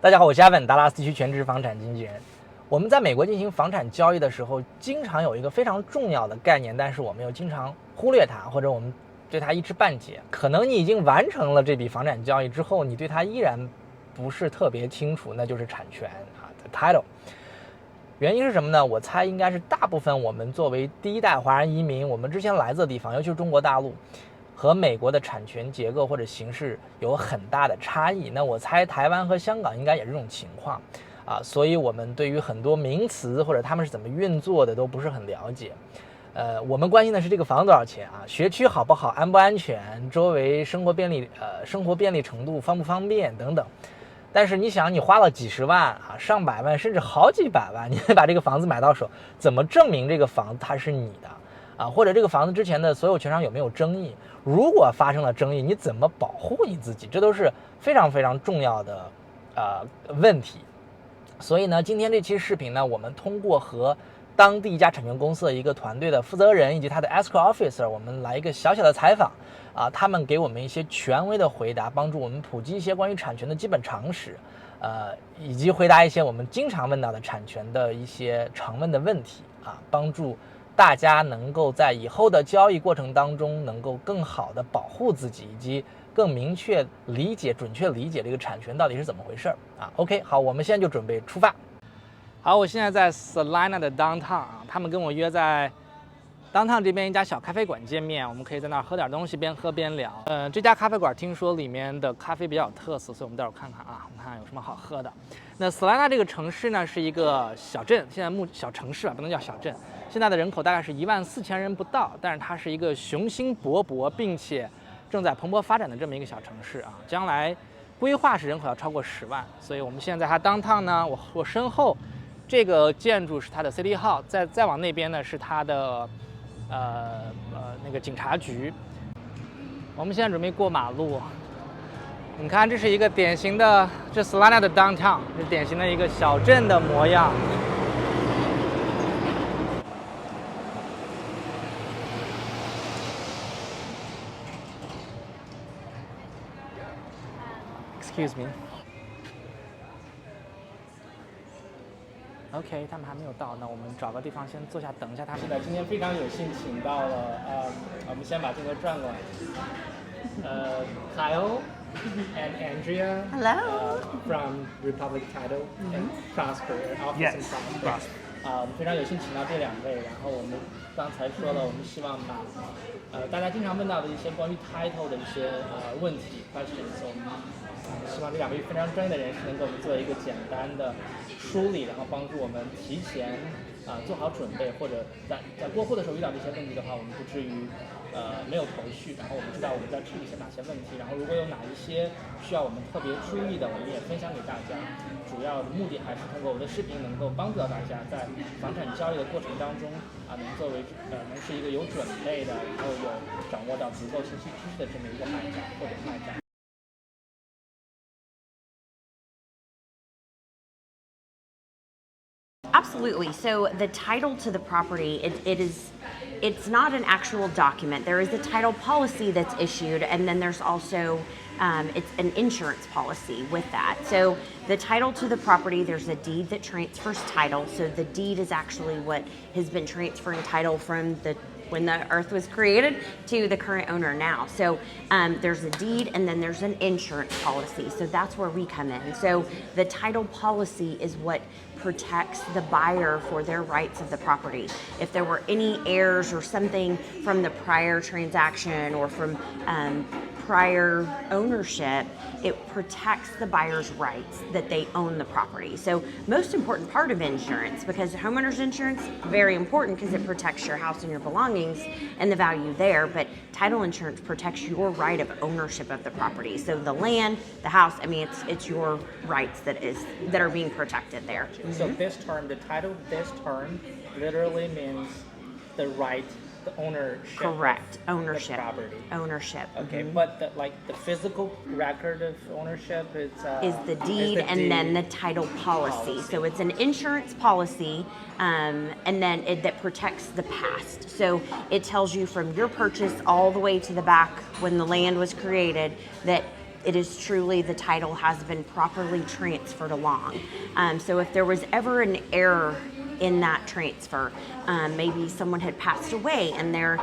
大家好，我是 Evan，达拉斯地区全职房产经纪人。我们在美国进行房产交易的时候，经常有一个非常重要的概念，但是我们又经常忽略它，或者我们对它一知半解。可能你已经完成了这笔房产交易之后，你对它依然不是特别清楚，那就是产权the title。原因是什么呢？我猜应该是大部分我们作为第一代华人移民，我们之前来自的地方，尤其是中国大陆，和美国的产权结构或者形式有很大的差异。那我猜台湾和香港应该也是这种情况所以我们对于很多名词或者他们是怎么运作的都不是很了解。我们关心的是这个房子多少钱学区好不好，安不安全，周围生活便利程度方不方便等等。但是你想，你花了几十万上百万甚至好几百万，你把这个房子买到手，怎么证明这个房子它是你的或者这个房子之前的所有权上有没有争议？如果发生了争议，你怎么保护你自己？这都是非常非常重要的问题。所以呢，今天这期视频呢，我们通过和当地一家产权公司的一个团队的负责人以及他的 escrow officer， 我们来一个小小的采访他们给我们一些权威的回答，帮助我们普及一些关于产权的基本常识，以及回答一些我们经常问到的产权的一些常问的问题帮助大家能够在以后的交易过程当中能够更好的保护自己，以及更明确理解、准确理解这个产权到底是怎么回事OK， 好，我们现在就准备出发。好，我现在在 Salina 的 downtown他们跟我约在 downtown 这边一家小咖啡馆见面，我们可以在那儿喝点东西，边喝边聊。这家咖啡馆听说里面的咖啡比较有特色，所以我们待会儿看看我们看有什么好喝的。那 Salina 这个城市呢是一个小镇，现在小城市不能叫小镇。现在的人口大概是14000人不到，但是它是一个雄心勃勃并且正在蓬勃发展的这么一个小城市将来规划是人口要超过10万，所以我们现在它 downtown 呢，我身后这个建筑是它的 City Hall， 再往那边呢是它的那个警察局。我们现在准备过马路，你看这是一个典型的，这 Salina 的 downtown 是典型的一个小镇的模样。Excuse me. OK， 他们还没有到，那我们找个地方先坐下等一下他们。今天非常有幸请到了我们先把镜头转过来。Kyle and Andrea. Hello. From Republic Title and Prosper Office in Prosper. 我们非常有幸请到这两位，然后我们刚才说了，我们希望把大家经常问到的一些关于 title 的一些问题 questions， 我们希望这两位非常专业的人士能给我们做一个简单的梳理，然后帮助我们提前做好准备，或者在过后的时候遇到这些问题的话，我们不至于没有头绪，然后我们知道我们在处理一些哪些问题，然后如果有哪一些需要我们特别注意的，我们也分享给大家。主要的目的还是通过我的视频能够帮助到大家在房产交易的过程当中能能是一个有准备的，然后有掌握到足够信息知识的这么一个买家或者卖家。Absolutely. So the title to the property, it's not an actual document. There is a title policy that's issued, and then there's also it's an insurance policy with that. So the title to the property, there's a deed that transfers title. So the deed is actually what has been transferring title from when the earth was created to the current owner now. So there's a deed and then there's an insurance policy. So that's where we come in. So the title policy is what protects the buyer for their rights of the property. If there were any errors or something from the prior transaction or from prior ownership, it protects the buyer's rights that they own the property. So most important part of insurance, because homeowner's insurance, very important because it protects your house and your belongings and the value there, but title insurance protects your right of ownership of the property. So the land, the house, I mean, it's your rights that are being protected there. So this term, the title, this term literally means the right, the ownership. Correct. Ownership. The property. Ownership. Okay, but the physical record of ownership is the deed and then the title policy. So it's an insurance policy, and then that protects the past. So it tells you from your purchase all the way to the back when the land was created that it is truly the title has been properly transferred along. So if there was ever an error in that transfer, maybe someone had passed away and their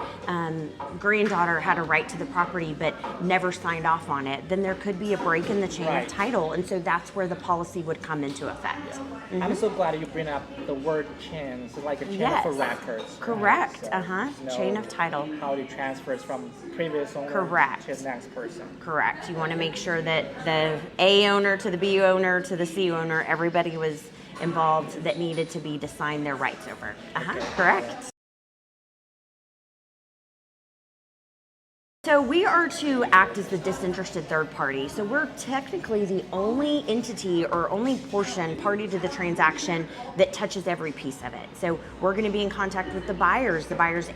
granddaughter had a right to the property but never signed off on it, then there could be a break in the chain of title, and so that's where the policy would come into effect. I'm so glad you bring up the word chain. So like a chain of records. Correct. Right? So Chain of title. How it transfers from previous owner to the next person. Correct. You want to make sure that the A owner to the B owner to the C owner, everybody was involved that needed to be to sign their rights over. Correct. So we are to act as the disinterested third party. So we're technically the only entity or only party to the transaction that touches every piece of it. So we're going to be in contact with the buyer's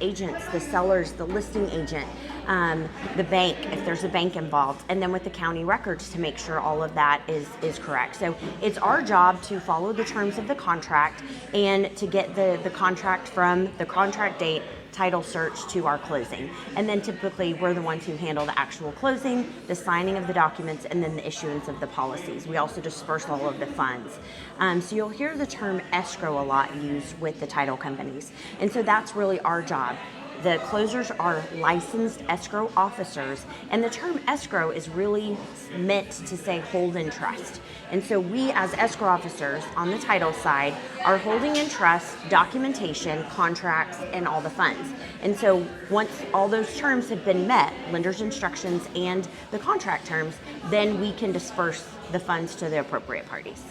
agents, the sellers, the listing agent, the bank, if there's a bank involved, and then with the county records to make sure all of that is correct. So it's our job to follow the terms of the contract and to get the contract from the contract date, title search to our closing. And then typically we're the ones who handle the actual closing, the signing of the documents, and then the issuance of the policies. We also disperse all of the funds. So you'll hear the term escrow a lot used with the title companies. And so that's really our job. The closers are licensed escrow officers, and the term escrow is really meant to say hold in trust. And so we as escrow officers on the title side are holding in trust documentation, contracts, and all the funds. And so once all those terms have been met, lender's instructions and the contract terms, then we can disperse the funds to the appropriate parties.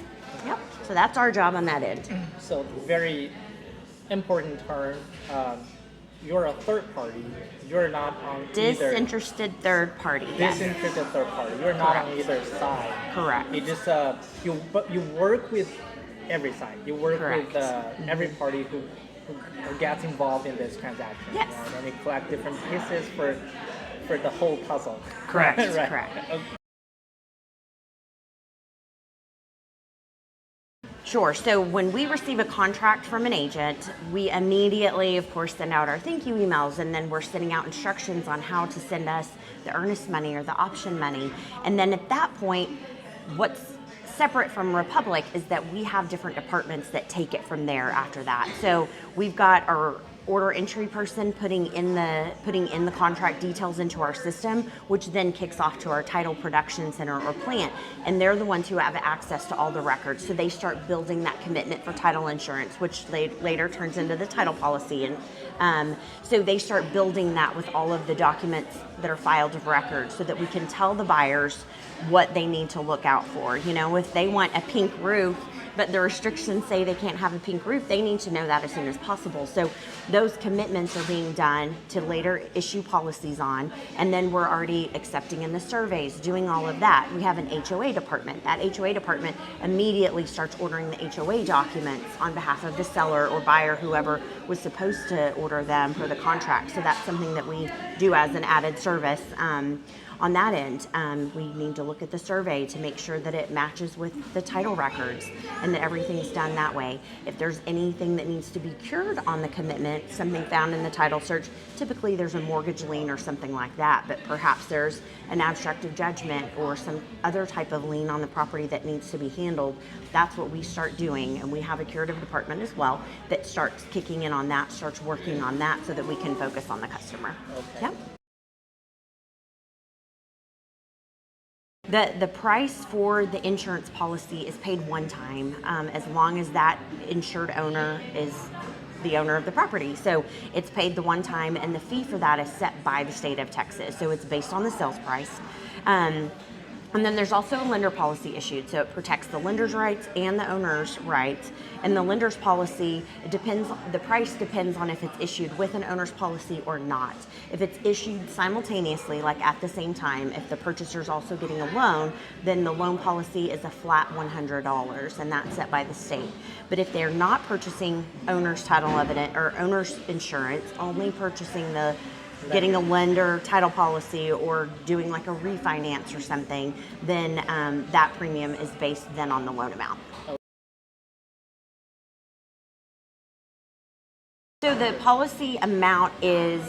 Yep. So that's our job on that end. So very important term. You're a third party. You're not on disinterested third party. Disinterested third party. You're not on either side. Correct. You just you work with every side. You work with every party who gets involved in this transaction. Yes. Right? And you collect different pieces for the whole puzzle. Correct. Right. Correct. Okay. Sure. So when we receive a contract from an agent, we immediately, of course, send out our thank you emails, and then we're sending out instructions on how to send us the earnest money or the option money. And then at that point, what's separate from Republic is that we have different departments that take it from there after that. So we've got our order entry person putting in the contract details into our system, which then kicks off to our title production center or plant, and they're the ones who have access to all the records. So they start building that commitment for title insurance, which later turns into the title policy, and so they start building that with all of the documents that are filed of record, so that we can tell the buyers what they need to look out for. You know, if they want a pink roof, but the restrictions say they can't have a pink roof, they need to know that as soon as possible. So those commitments are being done to later issue policies on, and then we're already accepting in the surveys, doing all of that. We have an HOA department. That HOA department immediately starts ordering the HOA documents on behalf of the seller or buyer, whoever was supposed to order them for the contract. So that's something that we do as an added service. On that end, we need to look at the survey to make sure that it matches with the title records and that everything's done that way. If there's anything that needs to be cured on the commitment, something found in the title search, typically there's a mortgage lien or something like that, but perhaps there's an abstract of judgment or some other type of lien on the property that needs to be handled. That's what we start doing, and we have a curative department as well that starts kicking in on that, starts working on that so that we can focus on the customer. Okay. Yep. The price for the insurance policy is paid one time, as long as that insured owner is the owner of the property. So it's paid the one time, and the fee for that is set by the state of Texas. So it's based on the sales price. And then there's also a lender policy issued, so it protects the lender's rights and the owner's rights. And the lender's policy, the price depends on if it's issued with an owner's policy or not. If it's issued simultaneously, like at the same time, if the purchaser's also getting a loan, then the loan policy is a flat $100, and that's set by the state. But if they're not purchasing owner's title evidence or owner's insurance, only purchasing getting a lender title policy or doing like a refinance or something, then that premium is based then on the loan amount. So the policy amount is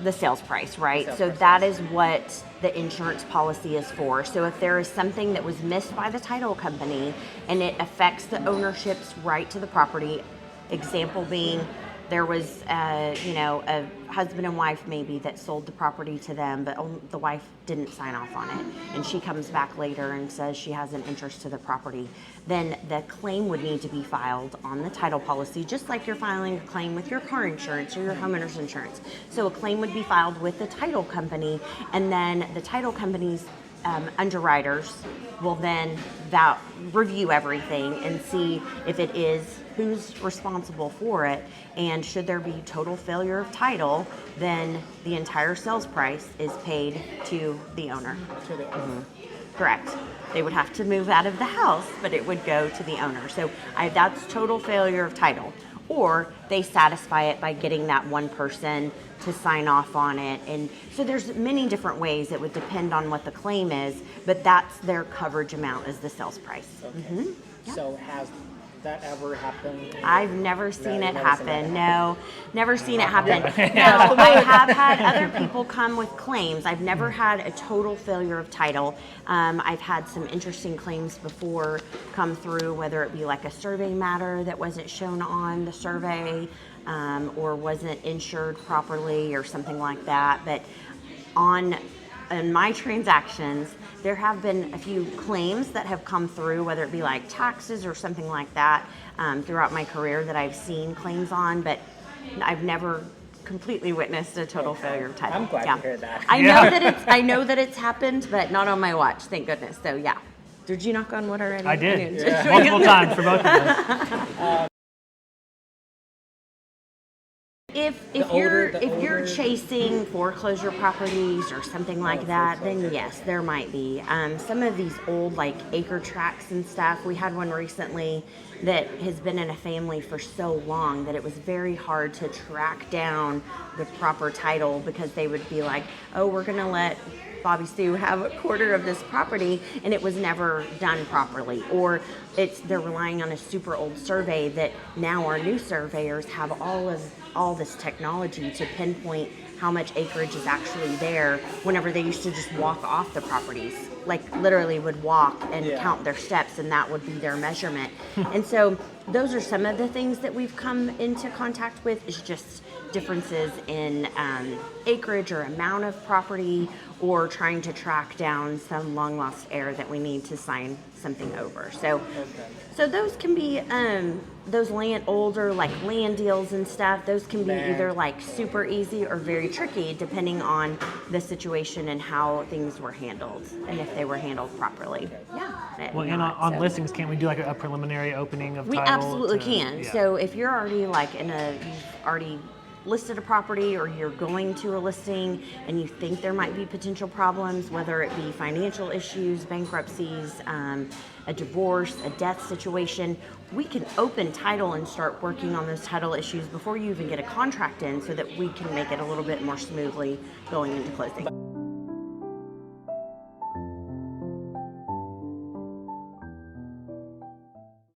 the sales price, right? Sales So price. that is what the insurance policy is for. So if there is something that was missed by the title company and it affects the ownership's right to the property, example being there was, a husband and wife maybe that sold the property to them, but the wife didn't sign off on it, and she comes back later and says she has an interest to the property, then the claim would need to be filed on the title policy, just like you're filing a claim with your car insurance or your homeowner's insurance. So a claim would be filed with the title company, and then the title company's underwriters will then review everything and see if it is who's responsible for it, and should there be total failure of title, then the entire sales price is paid to the owner. To the owner. Correct. They would have to move out of the house, but it would go to the owner. So that's total failure of title. Or they satisfy it by getting that one person to sign off on it. And so there's many different ways. It would depend on what the claim is, but that's their coverage amount is the sales price. Okay. So has that ever happened? I've never seen it happen. No, never seen it happen. Yeah. No, I have had other people come with claims. I've never had a total failure of title. I've had some interesting claims before come through, whether it be like a survey matter that wasn't shown on the survey, or wasn't insured properly or something like that. But in my transactions, there have been a few claims that have come through, whether it be like taxes or something like that, throughout my career that I've seen claims on, but I've never completely witnessed a total failure of title. I'm glad to hear that. I know that it's happened, but not on my watch, thank goodness. So yeah. Did you knock on wood already? I did. Multiple times for both of us. If you're chasing foreclosure properties or something like that, then yes, there might be. Some of these old like acre tracts and stuff. We had one recently that has been in a family for so long that it was very hard to track down the proper title, because they would be like, oh, we're gonna let Bobby Sue have a quarter of this property, and it was never done properly. Or they're relying on a super old survey that now our new surveyors have all this technology to pinpoint how much acreage is actually there, whenever they used to just walk off the properties, like literally would walk and count their steps, and that would be their measurement. And so those are some of the things that we've come into contact with, is just differences in acreage or amount of property, or trying to track down some long lost heir that we need to sign something over. So those can be those older like land deals and stuff. Those can be either like super easy or very tricky, depending on the situation and how things were handled, and if they were handled properly. Yeah. Well, and on listings, can't we do like a preliminary opening of We title? absolutely can. Yeah. So if you're already like you've already listed a property, or you're going to a listing and you think there might be potential problems, whether it be financial issues, bankruptcies, a divorce, a death situation, we can open title and start working on those title issues before you even get a contract in, so that we can make it a little bit more smoothly going into closing.